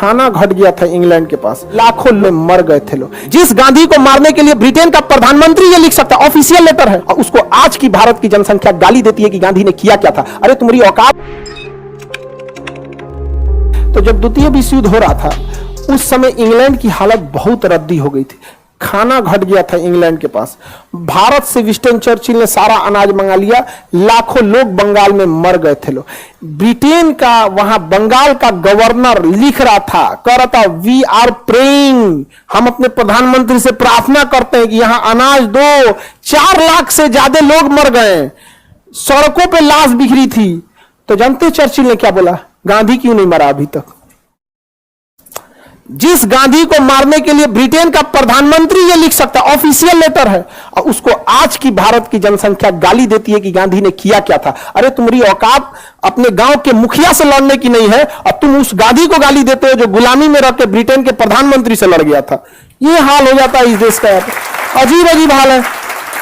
खाना घट गया था इंग्लैंड के पास, लाखों लोग मर गए थे लोग। जिस गांधी को मारने के लिए ब्रिटेन का प्रधानमंत्री ये लिख सकता, ऑफिशियल लेटर है, और उसको आज की भारत की जनसंख्या गाली देती है कि गांधी ने किया क्या था। अरे तुम्हारी औकात। तो जब द्वितीय विश्व युद्ध हो रहा था उस समय इंग्लैंड की हालत बहुत रद्दी हो गई थी, खाना घट गया था इंग्लैंड के पास। भारत से विंस्टन चर्चिल ने सारा अनाज मंगा लिया, लाखों लोग बंगाल में मर गए थे लोग। ब्रिटेन का वहां बंगाल का गवर्नर लिख रहा था, कह रहा था वी आर प्रेइंग, हम अपने प्रधानमंत्री से प्रार्थना करते हैं कि यहां अनाज दो। 4 लाख से ज्यादा लोग मर गए, सड़कों पे लाश बिखरी थी। तो जानते चर्चिल ने क्या बोला, गांधी क्यों नहीं मरा अभी तक। जिस गांधी को मारने के लिए ब्रिटेन का प्रधानमंत्री ये लिख सकता, ऑफिशियल लेटर है, और उसको आज की भारत की जनसंख्या गाली देती है कि गांधी ने किया क्या था। अरे तुम्हारी औकात अपने गांव के मुखिया से लड़ने की नहीं है, और तुम उस गांधी को गाली देते हो जो गुलामी में रह के ब्रिटेन के प्रधानमंत्री से लड़ गया था। ये हाल हो जाता है इस देश का। अजीब अजीब हाल है।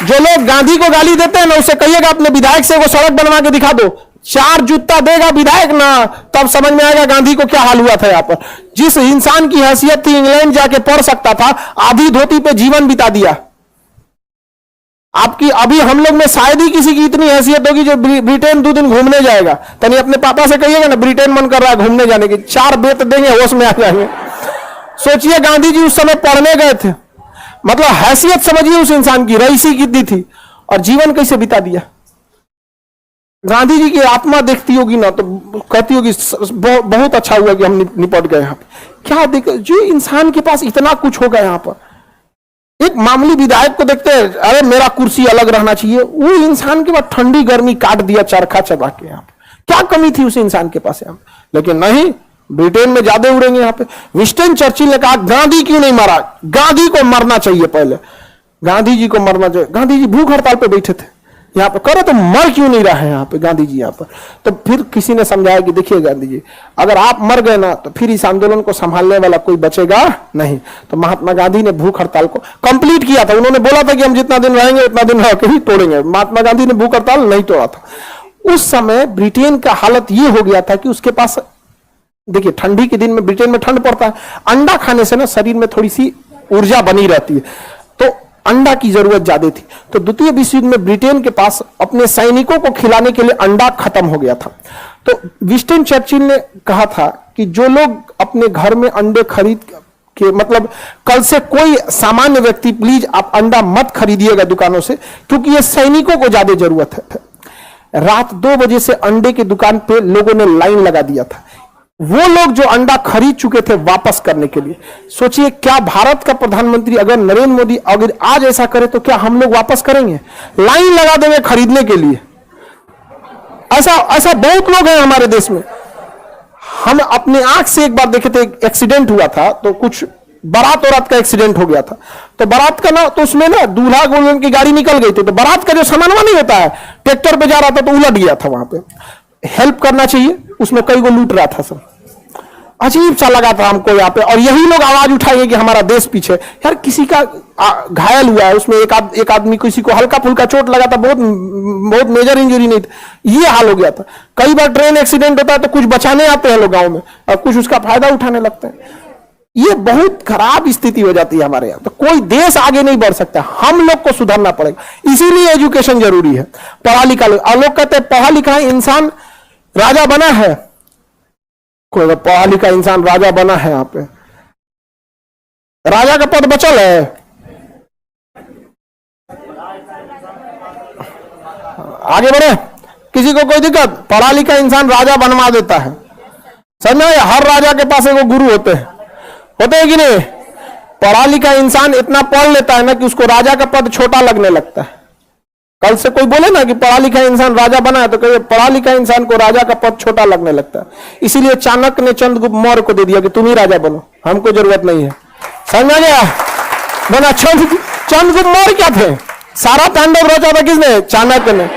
जो लोग गांधी को गाली देते हैं ना, उसे कहिएगा अपने विधायक से वो सड़क बनवा के दिखा दो, 4 जूता देगा विधायक ना, तब समझ में आएगा गांधी को क्या हाल हुआ था। यहां पर जिस इंसान की हैसियत थी इंग्लैंड जाके पढ़ सकता था, आधी धोती पे जीवन बिता दिया। आपकी अभी हम लोग में शायद ही किसी की इतनी हैसियत होगी जो ब्रिटेन 2 दिन घूमने जाएगा। तनी अपने पापा से कहिएगा ना ब्रिटेन मन कर रहा है घूमने जाने की, 4 बेत देंगे, होश में आ जाएंगे। सोचिए गांधी जी उस समय पढ़ने गए थे, मतलब हैसियत समझिए उस इंसान की, रईसी कितनी थी, और जीवन कैसे बिता दिया। गांधी जी की आत्मा देखती होगी ना तो कहती होगी बहुत अच्छा हुआ कि हम निपट गए यहाँ पे। क्या देख, जो इंसान के पास इतना कुछ होगा यहाँ पर। एक मामूली विधायक को देखते हैं, अरे मेरा कुर्सी अलग रहना चाहिए, वो इंसान के पास ठंडी गर्मी काट दिया चरखा चबा के। यहाँ पे क्या कमी थी उस इंसान के पास यहाँ पे, लेकिन नहीं, ब्रिटेन में ज्यादा उड़ेंगे यहाँ पे। विंस्टन चर्चिल ने कहा गांधी क्यों नहीं मारा, गांधी को मरना चाहिए पहले, गांधी जी को मरना चाहिए। गांधी जी भूख हड़ताल पे बैठे थे यहाँ पे, करे तो मर क्यों नहीं रहा है यहाँ पे गांधी जी यहाँ पर। तो फिर किसी ने समझाया कि देखिए गांधी जी, अगर आप मर गए ना तो फिर इस आंदोलन को संभालने वाला कोई बचेगा नहीं। तो महात्मा गांधी ने भूख हड़ताल को कंप्लीट किया था। उन्होंने बोला था कि हम जितना दिन रहेंगे उतना दिन रह के ही तोड़ेंगे। महात्मा गांधी ने भूख हड़ताल नहीं तोड़ा था। उस समय ब्रिटेन का हालत ये हो गया था कि उसके पास, देखिए ठंडी के दिन में ब्रिटेन में ठंड पड़ता है, अंडा खाने से ना शरीर में थोड़ी सी ऊर्जा बनी रहती है, तो अंडा की जरूरत ज्यादा थी। तो द्वितीय विश्व युद्ध में ब्रिटेन के पास अपने सैनिकों को खिलाने के लिए अंडा खत्म हो गया था। तो विंस्टन चर्चिल ने कहा था कि जो लोग अपने घर में अंडे खरीद के, मतलब कल से कोई सामान्य व्यक्ति प्लीज आप अंडा मत खरीदिएगा दुकानों से, क्योंकि ये सैनिकों को ज्यादा जरूरत है। रात 2 बजे से अंडे की दुकान पे लोगों ने लाइन लगा दिया था, वो लोग जो अंडा खरीद चुके थे वापस करने के लिए। सोचिए क्या भारत का प्रधानमंत्री अगर नरेंद्र मोदी अगर आज ऐसा करे तो क्या हम लोग वापस करेंगे, लाइन लगा देंगे खरीदने के लिए। ऐसा बहुत लोग हैं हमारे देश में। हम अपने आंख से एक बार देखे थे, एक्सीडेंट हुआ था, तो कुछ बारात औरत का एक्सीडेंट हो गया था। तो बारात का ना, तो उसमें ना दूल्हा दुल्हन की गाड़ी निकल गई थी, तो बारात का जो सामान नहीं होता है, ट्रैक्टर पे जा रहा था तो उलट गया था। वहां पे हेल्प करना चाहिए, उसमें कई को लूट रहा था सब। अजीब सा लगा था हमको यहाँ पे। और यही लोग आवाज उठाएंगे कि हमारा देश पीछे। यार किसी का घायल हुआ है, उसमें एक आदमी, किसी को हल्का फुल्का चोट लगा था, बहुत मेजर इंजरी नहीं थी। ये हाल हो गया था। कई बार ट्रेन एक्सीडेंट होता है तो कुछ बचाने आते हैं लोग गांव में, और कुछ उसका फायदा उठाने लगते हैं। ये बहुत खराब स्थिति हो जाती है हमारे यहाँ। तो कोई देश आगे नहीं बढ़ सकता, हम लोग को सुधरना पड़ेगा। इसीलिए एजुकेशन जरूरी है, पढ़ा लिखा लोग। और लोग कहते हैं पढ़ा लिखा इंसान राजा बना है, कोई पढ़ा लिखा इंसान राजा बना है यहाँ पे, राजा का पद बचल है। आगे बढ़े, किसी को कोई दिक्कत, पढ़ा लिखा इंसान राजा बनवा देता है। समझ में, हर राजा के पास एक गुरु होते हैं कि नहीं। पढ़ा लिखा इंसान इतना पढ़ लेता है ना कि उसको राजा का पद छोटा लगने लगता है। कल से कोई बोले ना कि पढ़ा लिखा इंसान राजा बना है, तो कहिए पढ़ा लिखा इंसान को राजा का पद छोटा लगने लगता है। इसीलिए चाणक्य ने चंद्रगुप्त मौर्य को दे दिया कि तुम ही राजा बनो, हमको जरूरत नहीं है। समझ गया बना। चंद्रगुप्त मौर्य क्या थे, सारा तांडव रचा था किसने, चाणक्य ने।